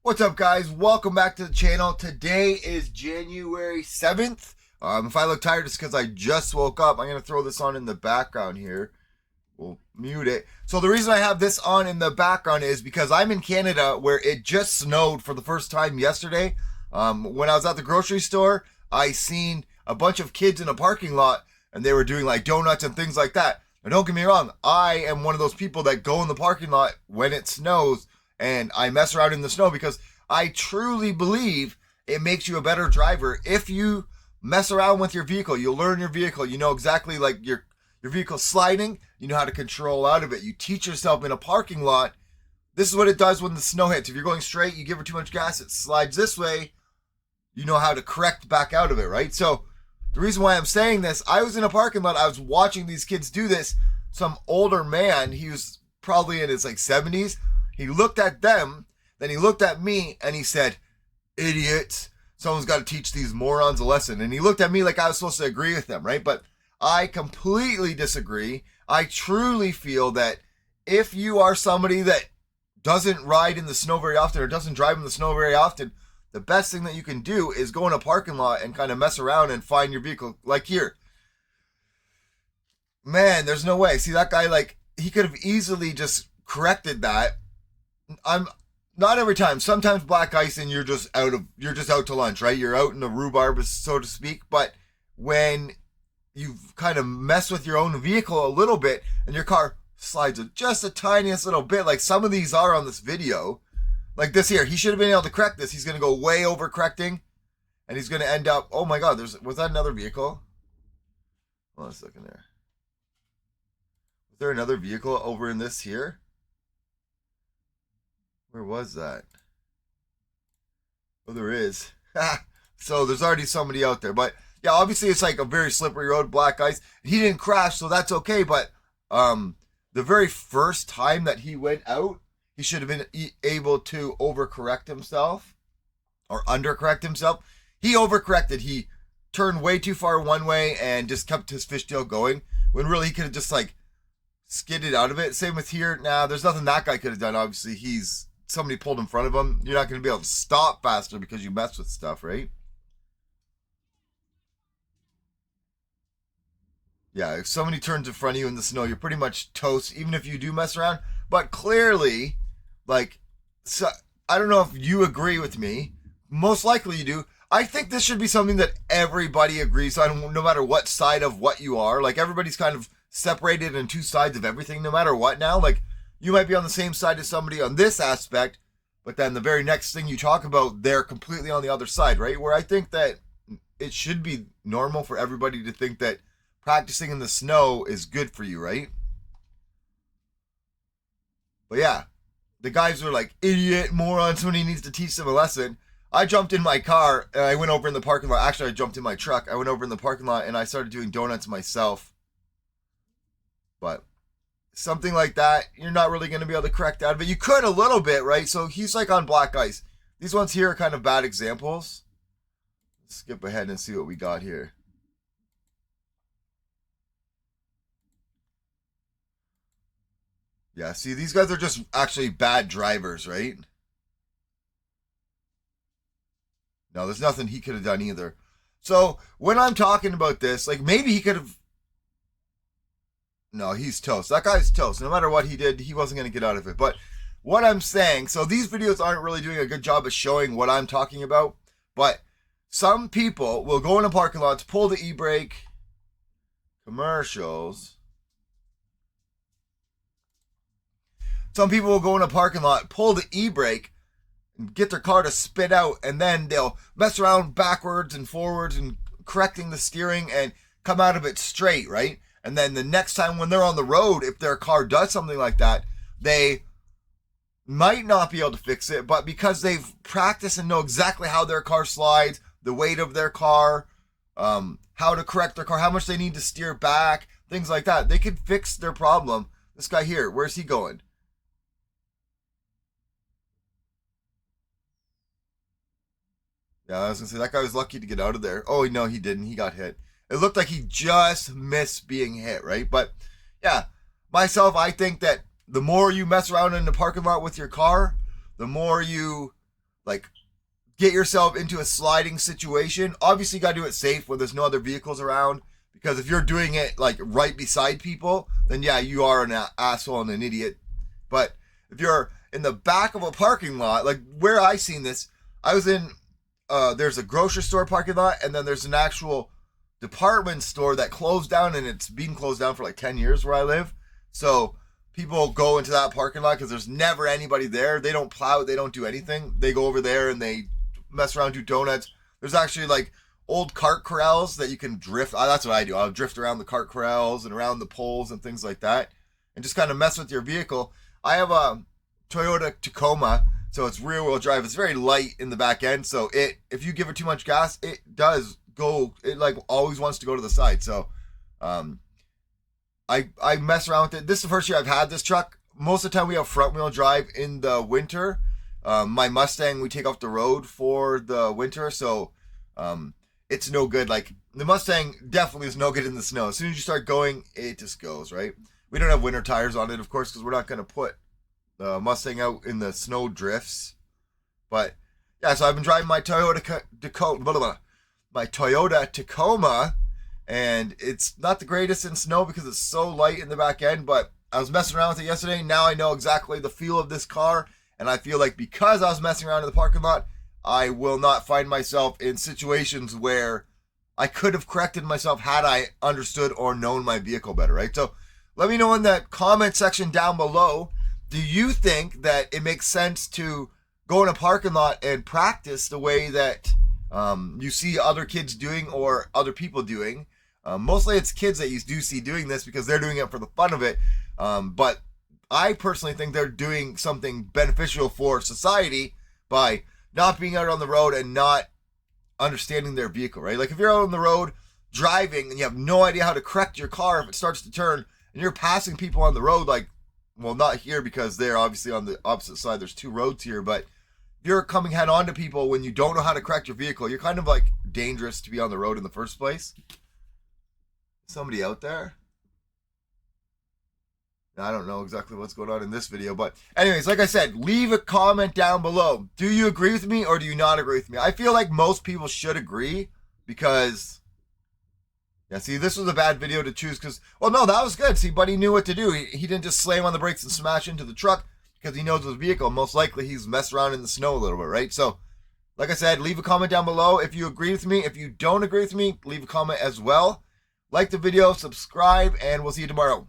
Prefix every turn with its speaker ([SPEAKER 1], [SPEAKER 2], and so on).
[SPEAKER 1] What's up, guys? Welcome back to the channel. Today is January 7th. If I look tired, it's because I just woke up. I'm going to throw this on in the background here. We'll mute it. So the reason I have this on in the background is because I'm in Canada where it just snowed for the first time yesterday. When I was at the grocery store, I seen a bunch of kids in a parking lot and they were doing like donuts and things like that. And don't get me wrong, I am one of those people that go in the parking lot when it snows and I mess around in the snow because I truly believe it makes you a better driver. If you mess around with your vehicle, you'll learn your vehicle. You know exactly like your vehicle sliding. You know how to control out of it. You teach yourself in a parking lot. This is what it does when the snow hits. If you're going straight, you give her too much gas, it slides this way. You know how to correct back out of it, right? So the reason why I'm saying this, I was in a parking lot. I was watching these kids do this. Some older man, he was probably in his like 70s. He looked at them, then he looked at me, and he said, "Idiots. Someone's got to teach these morons a lesson." And he looked at me like I was supposed to agree with them, right? But I completely disagree. I truly feel that if you are somebody that doesn't ride in the snow very often or doesn't drive in the snow very often, the best thing that you can do is go in a parking lot and kind of mess around and find your vehicle. Like here. Man, there's no way. See, that guy, like, he could have easily just corrected that. I'm not every time. Sometimes black ice and you're just out to lunch, right? You're out in the rhubarb, so to speak. But when you've kind of messed with your own vehicle a little bit and your car slides just the tiniest little bit, like some of these are on this video, like this here, he should have been able to correct this. He's going to go way over correcting and he's going to end up, oh my God, was that another vehicle? Hold on a second there. Was there another vehicle over in this here? Where was that? Oh, there is. So there's already somebody out there. But yeah, obviously it's like a very slippery road, black ice. He didn't crash, so that's okay. But the very first time that he went out, he should have been able to overcorrect himself or undercorrect himself. He overcorrected. He turned way too far one way and just kept his fishtail going when really he could have just like skidded out of it. Same with here. Nah, there's nothing that guy could have done. Obviously, somebody pulled in front of him. You're not going to be able to stop faster because you mess with stuff, right? Yeah, if somebody turns in front of you in the snow, you're pretty much toast, even if you do mess around. But clearly, like, so, I don't know if you agree with me. Most likely you do. I think this should be something that everybody agrees on, no matter what side of what you are. Like, everybody's kind of separated in two sides of everything, no matter what now. Like, you might be on the same side as somebody on this aspect, but then the very next thing you talk about, they're completely on the other side, right? Where I think that it should be normal for everybody to think that practicing in the snow is good for you, right? But yeah, the guys were like, idiot, moron, somebody needs to teach them a lesson. I jumped in my car and I went over in the parking lot. Actually, I jumped in my truck. I went over in the parking lot and I started doing donuts myself. But something like that, you're not really going to be able to correct out of it. You could a little bit, right? So he's like on black ice. These ones here are kind of bad examples. Let's skip ahead and see what we got here. Yeah, see, these guys are just actually bad drivers, right? No, there's nothing he could have done either. So when I'm talking about this, like maybe he could have... No, he's toast. That guy's toast. No matter what he did, he wasn't going to get out of it. But what I'm saying, so these videos aren't really doing a good job of showing what I'm talking about. But some people will go in a parking lot to pull the e-brake. Commercials. Some people will go in a parking lot, pull the e-brake, and get their car to spit out. And then they'll mess around backwards and forwards and correcting the steering and come out of it straight, right? And then the next time when they're on the road, if their car does something like that, they might not be able to fix it. But because they've practiced and know exactly how their car slides, the weight of their car, how to correct their car, how much they need to steer back, things like that, they could fix their problem. This guy here, where's he going? Yeah, I was going to say, that guy was lucky to get out of there. Oh, no, he didn't. He got hit. It looked like he just missed being hit, right? But yeah, myself, I think that the more you mess around in the parking lot with your car, the more you like get yourself into a sliding situation. Obviously, you got to do it safe when there's no other vehicles around. Because if you're doing it like right beside people, then yeah, you are an asshole and an idiot. But if you're in the back of a parking lot, like where I seen this, I was in, there's a grocery store parking lot, and then there's an actual department store that closed down, and it's been closed down for like 10 years where I live. So people go into that parking lot because there's never anybody there. They don't plow, they don't do anything. They go over there and they mess around, do donuts. There's actually like old cart corrals that you can drift. That's what I do. I'll drift around the cart corrals and around the poles and things like that, and just kind of mess with your vehicle. I have a Toyota Tacoma, so it's rear wheel drive. It's very light in the back end, so if you give it too much gas, it does go. It like always wants to go to the side. So, I mess around with it. This is the first year I've had this truck. Most of the time we have front wheel drive in the winter. My Mustang we take off the road for the winter, so it's no good. Like the Mustang definitely is no good in the snow. As soon as you start going, it just goes, right? We don't have winter tires on it, of course, because we're not going to put the Mustang out in the snow drifts. But yeah, so I've been driving my Toyota Tacoma, and it's not the greatest in snow because it's so light in the back end. But I was messing around with it yesterday. Now I know exactly the feel of this car, and I feel like because I was messing around in the parking lot, I will not find myself in situations where I could have corrected myself had I understood or known my vehicle better, right? So let me know in the comment section down below, do you think that it makes sense to go in a parking lot and practice the way that you see other kids doing or other people doing? Mostly it's kids that you do see doing this because they're doing it for the fun of it. But I personally think they're doing something beneficial for society by not being out on the road and not understanding their vehicle, right? Like if you're out on the road driving and you have no idea how to correct your car if it starts to turn and you're passing people on the road, like, well, not here because they're obviously on the opposite side. There's two roads here, but if you're coming head on to people when you don't know how to correct your vehicle, you're kind of like dangerous to be on the road in the first place. Somebody out there? I don't know exactly what's going on in this video, but anyways, like I said, leave a comment down below. Do you agree with me or do you not agree with me? I feel like most people should agree because, yeah, see, this was a bad video to choose because, well, no, that was good. See, buddy knew what to do. He didn't just slam on the brakes and smash into the truck because he knows his vehicle. Most likely he's messed around in the snow a little bit, right? So, like I said, leave a comment down below if you agree with me. If you don't agree with me, leave a comment as well. Like the video, subscribe, and we'll see you tomorrow.